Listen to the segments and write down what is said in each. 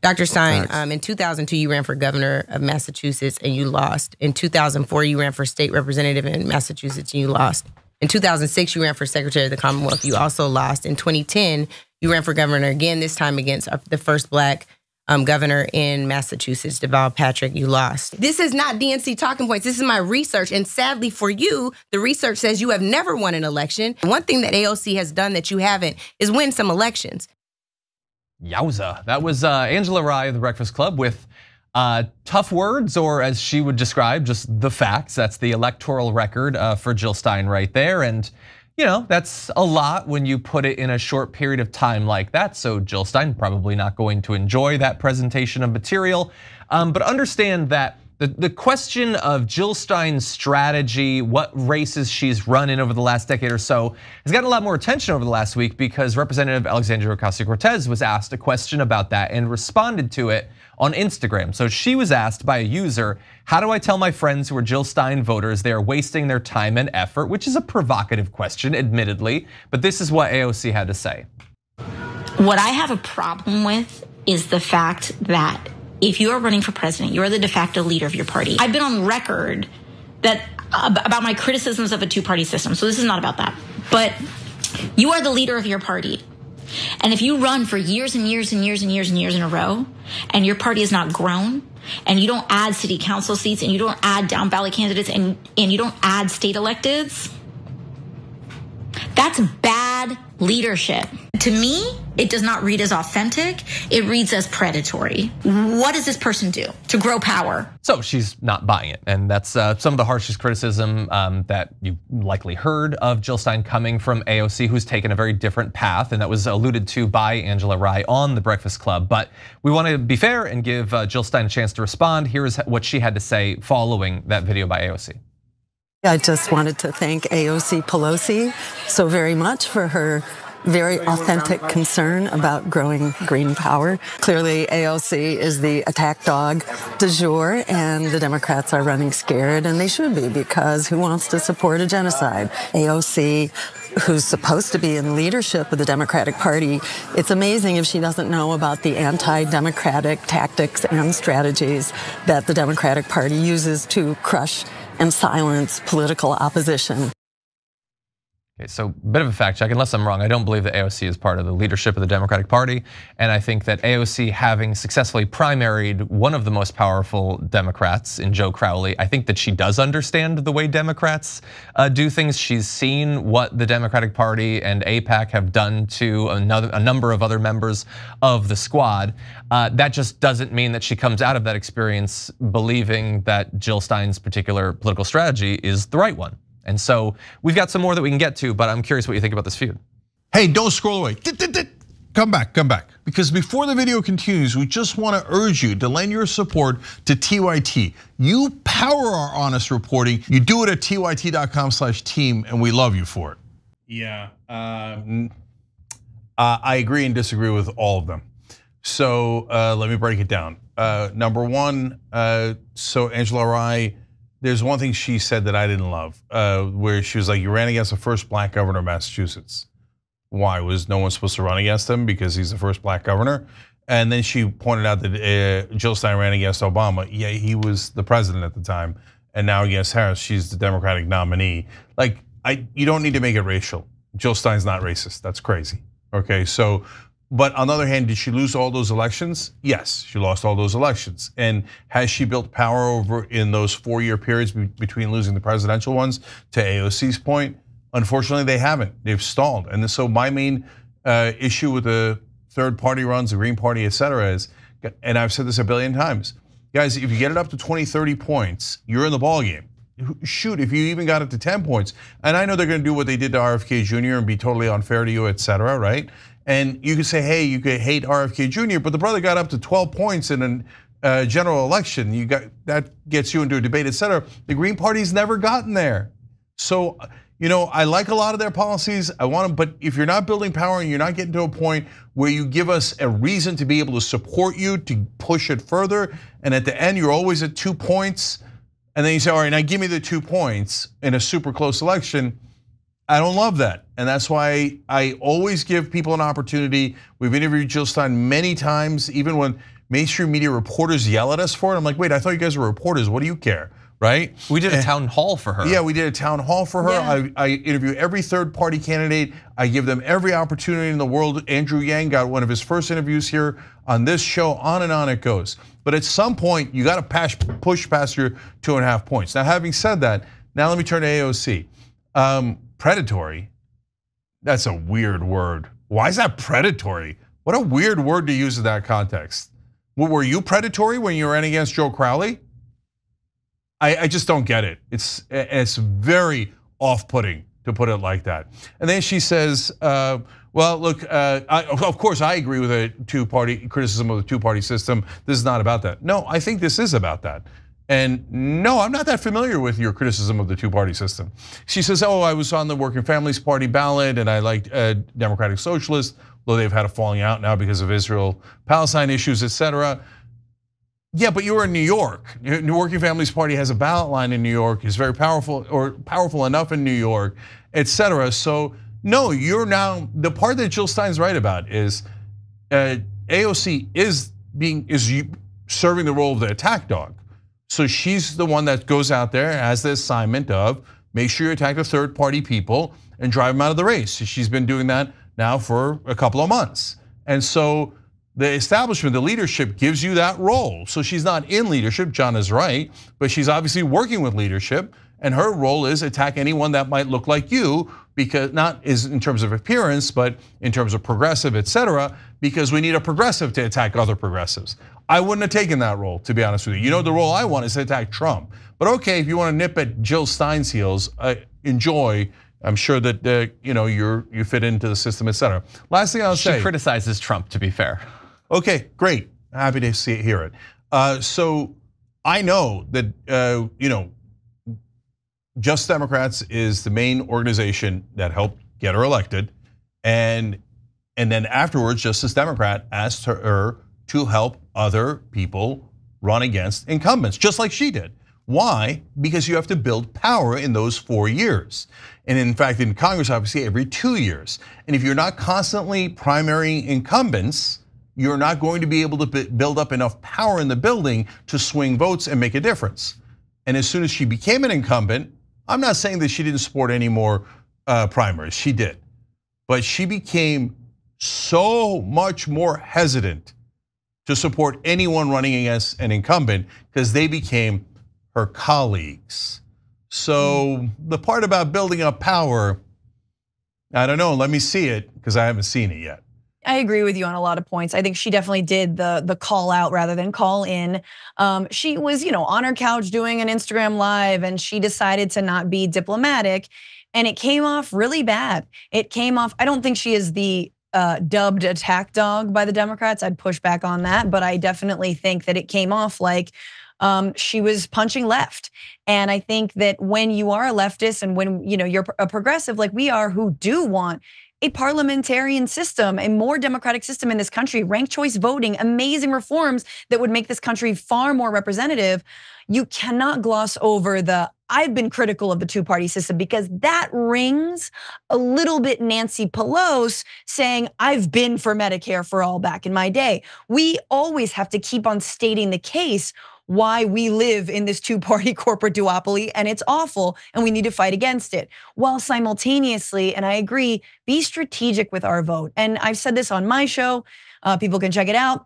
Dr. Stein, in 2002, you ran for governor of Massachusetts and you lost. In 2004, you ran for state representative in Massachusetts and you lost. In 2006, you ran for secretary of the Commonwealth. You also lost. In 2010, you ran for governor again, this time against the first black governor in Massachusetts, Deval Patrick. You lost. This is not DNC talking points. This is my research. And sadly for you, the research says you have never won an election. One thing that AOC has done that you haven't is win some elections. Yowza. That was Angela Rye of the Breakfast Club with tough words, or as she would describe, just the facts. That's the electoral record for Jill Stein right there. And that's a lot when you put it in a short period of time like that. So Jill Stein probably not going to enjoy that presentation of material. But understand that the question of Jill Stein's strategy, what races she's run in over the last decade or so, has gotten a lot more attention over the last week because Representative Alexandria Ocasio-Cortez was asked a question about that and responded to it on Instagram. So she was asked by a user, how do I tell my friends who are Jill Stein voters they are wasting their time and effort, which is a provocative question, admittedly, but this is what AOC had to say. What I have a problem with is the fact that if you are running for president, you are the de facto leader of your party. I've been on record about my criticisms of a two-party system, so this is not about that. But you are the leader of your party. And if you run for years and years and years and years and years in a row, and your party has not grown, and you don't add city council seats, and you don't add down ballot candidates, and you don't add state electeds, that's bad leadership. To me, it does not read as authentic. It reads as predatory. What does this person do to grow power? So she's not buying it. And that's some of the harshest criticism that you likely heard of Jill Stein coming from AOC, who's taken a very different path. And that was alluded to by Angela Rye on The Breakfast Club. But we want to be fair and give Jill Stein a chance to respond. Here's what she had to say following that video by AOC. I just wanted to thank AOC Pelosi so very much for her very authentic concern about growing green power. Clearly, AOC is the attack dog du jour, and the Democrats are running scared, and they should be, because who wants to support a genocide? AOC, who's supposed to be in leadership of the Democratic Party, it's amazing if she doesn't know about the anti-democratic tactics and strategies that the Democratic Party uses to crush and silence political opposition. Okay, so bit of a fact check, unless I'm wrong, I don't believe that AOC is part of the leadership of the Democratic Party. And I think that AOC, having successfully primaried one of the most powerful Democrats in Joe Crowley, I think that she does understand the way Democrats do things. She's seen what the Democratic Party and AIPAC have done to a number of other members of the squad. That just doesn't mean that she comes out of that experience believing that Jill Stein's particular political strategy is the right one. And so we've got some more that we can get to, but I'm curious what you think about this feud. Hey, don't scroll away. Come back. Because before the video continues, we just want to urge you to lend your support to TYT. You power our honest reporting. You do it at tyt.com/team, and we love you for it. Yeah, I agree and disagree with all of them. So let me break it down. Number one, so Angela Rye, there's one thing she said that I didn't love, where she was like, you ran against the first black governor of Massachusetts. Why? Was no one supposed to run against him because he's the first black governor? And then she pointed out that Jill Stein ran against Obama. Yeah, he was the president at the time. And now against Harris, she's the Democratic nominee. Like, you don't need to make it racial. Jill Stein's not racist, that's crazy. Okay, so, but on the other hand, did she lose all those elections? Yes, she lost all those elections. And has she built power over in those 4-year periods between losing the presidential ones, to AOC's point? Unfortunately, they haven't, they've stalled. And so my main issue with the third party runs, the Green Party, et cetera, is, and I've said this a billion times, guys, if you get it up to 20, 30 points, you're in the ballgame. Shoot, if you even got it to 10 points, and I know they're gonna do what they did to RFK Jr. and be totally unfair to you, et cetera, right? And you could say, hey, you could hate RFK Jr., but the brother got up to 12 points in a general election. That gets you into a debate, et cetera. The Green Party's never gotten there. So, I like a lot of their policies. I want them, but if you're not building power and you're not getting to a point where you give us a reason to be able to support you, to push it further, and at the end you're always at 2 points, and then you say, all right, now give me the 2 points in a super close election, I don't love that. And that's why I always give people an opportunity. We've interviewed Jill Stein many times, even when mainstream media reporters yell at us for it. I'm like, wait, I thought you guys were reporters. What do you care, right? We did a town hall for her. Yeah, we did a town hall for her. Yeah. I interview every third party candidate. I give them every opportunity in the world. Andrew Yang got one of his first interviews here on this show. On and on it goes. But at some point, you got to push past your 2.5 points. Now, having said that, now let me turn to AOC. Predatory, that's a weird word. Why is that predatory? What a weird word to use in that context. Were you predatory when you ran against Joe Crowley? I just don't get it. It's very off-putting to put it like that. And then she says, well, look, of course I agree with a two-party criticism of the two-party system. This is not about that. No, I think this is about that. And no, I'm not that familiar with your criticism of the two-party system. She says, oh, I was on the Working Families Party ballot and I liked Democratic Socialists, though they've had a falling out now because of Israel-Palestine issues, etc. Yeah, but you were in New York. The Working Families Party has a ballot line in New York, is very powerful or powerful enough in New York, etc. So no, you're now, the part that Jill Stein's right about is AOC is serving the role of the attack dog. So she's the one that goes out there, has the assignment of make sure you attack the third party people and drive them out of the race. She's been doing that now for a couple of months. And so the establishment, the leadership gives you that role. So she's not in leadership, John is right, but she's obviously working with leadership, and her role is attack anyone that might look like you, because not is in terms of appearance, but in terms of progressive, etc. Because we need a progressive to attack other progressives. I wouldn't have taken that role, to be honest with you. You know, the role I want is to attack Trump. But okay, if you want to nip at Jill Stein's heels, enjoy. I'm sure that you fit into the system, etc. Last thing I'll say. She criticizes Trump, to be fair. Okay, great. Happy to hear it. So I know that Just Democrats is the main organization that helped get her elected, and then afterwards, Justice Democrat asked her to help other people run against incumbents, just like she did. Why? Because you have to build power in those 4 years. And in fact, in Congress, obviously, every 2 years. And if you're not constantly primarying incumbents, you're not going to be able to build up enough power in the building to swing votes and make a difference. And as soon as she became an incumbent, I'm not saying that she didn't support any more primaries, she did. But she became so much more hesitant to support anyone running against an incumbent because they became her colleagues. So the part about building up power, I don't know, let me see it because I haven't seen it yet. I agree with you on a lot of points. I think she definitely did the call out rather than call in. She was, on her couch doing an Instagram live and she decided to not be diplomatic and it came off really bad. It came off, I don't think she is the dubbed attack dog by the Democrats. I'd push back on that, but I definitely think that it came off like she was punching left. And I think that when you are a leftist and when you're a progressive like we are who do want a parliamentarian system, a more democratic system in this country, ranked choice voting, amazing reforms that would make this country far more representative, you cannot gloss over I've been critical of the two-party system because that rings a little bit Nancy Pelosi saying, I've been for Medicare for all back in my day. We always have to keep on stating the case why we live in this two-party corporate duopoly and it's awful and we need to fight against it. While simultaneously, and I agree, be strategic with our vote. And I've said this on my show, people can check it out.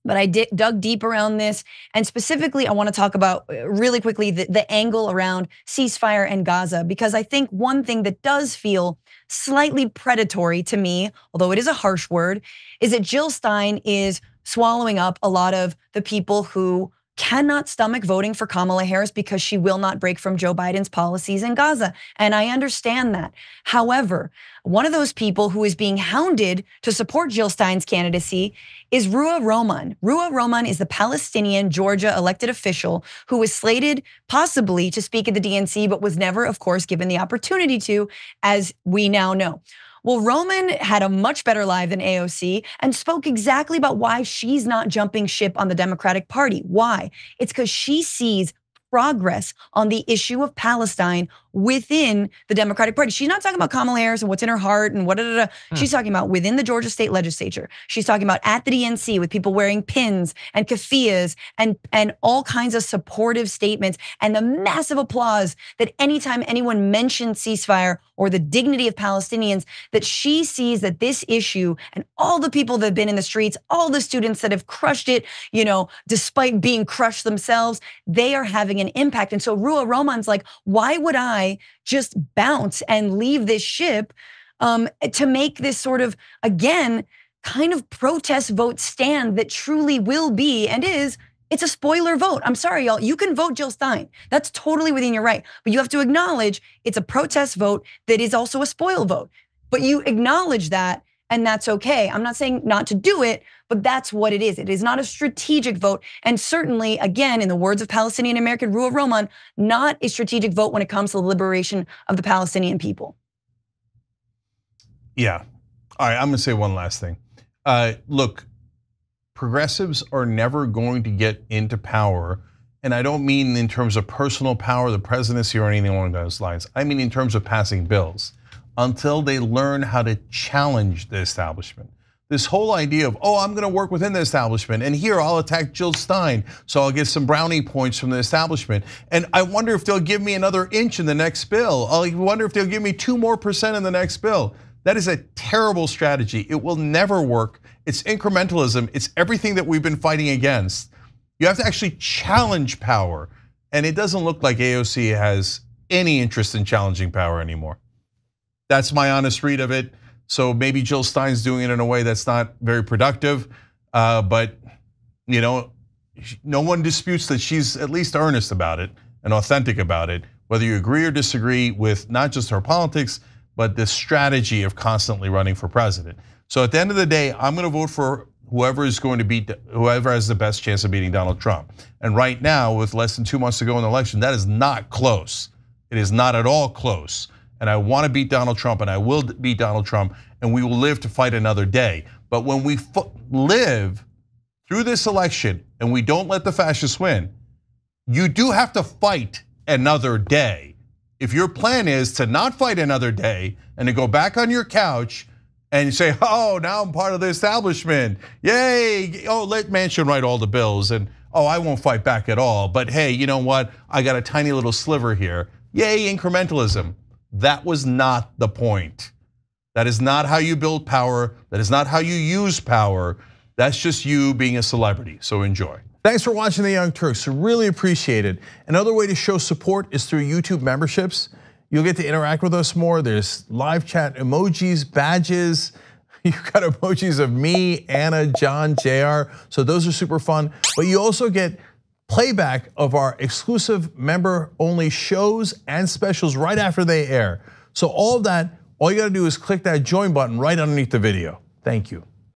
But I dug deep around this, and specifically I want to talk about really quickly the angle around ceasefire and Gaza, because I think one thing that does feel slightly predatory to me, although it is a harsh word, is that Jill Stein is swallowing up a lot of the people who cannot stomach voting for Kamala Harris because she will not break from Joe Biden's policies in Gaza. And I understand that. However, one of those people who is being hounded to support Jill Stein's candidacy is Ruah Roman. Ruah Roman is the Palestinian Georgia elected official who was slated possibly to speak at the DNC, but was never, of course, given the opportunity to, as we now know. Well, Roman had a much better live than AOC and spoke exactly about why she's not jumping ship on the Democratic Party. Why? It's because she sees progress on the issue of Palestine within the Democratic Party. She's not talking about Kamala Harris and what's in her heart and what. She's talking about within the Georgia State Legislature. She's talking about at the DNC with people wearing pins and keffiyehs and all kinds of supportive statements and the massive applause that anytime anyone mentions ceasefire or the dignity of Palestinians, that she sees that this issue and all the people that have been in the streets, all the students that have crushed it, despite being crushed themselves, they are having an impact. And so Ruah Roman's like, why would I just bounce and leave this ship to make this sort of, again, kind of protest vote stand that truly will be and is, it's a spoiler vote. I'm sorry, y'all. You can vote Jill Stein. That's totally within your right. But you have to acknowledge it's a protest vote that is also a spoil vote. But you acknowledge that, and that's okay. I'm not saying not to do it, but that's what it is. It is not a strategic vote. And certainly, again, in the words of Palestinian American Ruah Roman, not a strategic vote when it comes to the liberation of the Palestinian people. Yeah. All right, I'm gonna say one last thing. Look, progressives are never going to get into power, and I don't mean in terms of personal power, the presidency or anything along those lines. I mean in terms of passing bills, until they learn how to challenge the establishment. This whole idea of, I'm gonna work within the establishment, and here I'll attack Jill Stein, so I'll get some brownie points from the establishment. And I wonder if they'll give me another inch in the next bill. I wonder if they'll give me 2% more in the next bill. That is a terrible strategy. It will never work. It's incrementalism. It's everything that we've been fighting against. You have to actually challenge power. And it doesn't look like AOC has any interest in challenging power anymore. That's my honest read of it. So maybe Jill Stein's doing it in a way that's not very productive, but no one disputes that she's at least earnest about it and authentic about it, whether you agree or disagree with not just her politics, but the strategy of constantly running for president. So at the end of the day, I'm gonna vote for whoever has the best chance of beating Donald Trump. And right now, with less than 2 months to go in the election, that is not close. It is not at all close. And I want to beat Donald Trump, and I will beat Donald Trump, and we will live to fight another day. But when we live through this election and we don't let the fascists win, you do have to fight another day. If your plan is to not fight another day and to go back on your couch and you say, now I'm part of the establishment, yay, let Manchin write all the bills, and I won't fight back at all, but hey, you know what, I got a tiny little sliver here, yay, incrementalism. That was not the point. That is not how you build power. That is not how you use power. That's just you being a celebrity, so enjoy. Thanks for watching The Young Turks, really appreciate it. Another way to show support is through YouTube memberships. You'll get to interact with us more. There's live chat emojis, badges. You've got emojis of me, Anna, John, JR, so those are super fun. But you also get playback of our exclusive member-only shows and specials right after they air. So all of that, all you gotta do is click that join button right underneath the video. Thank you.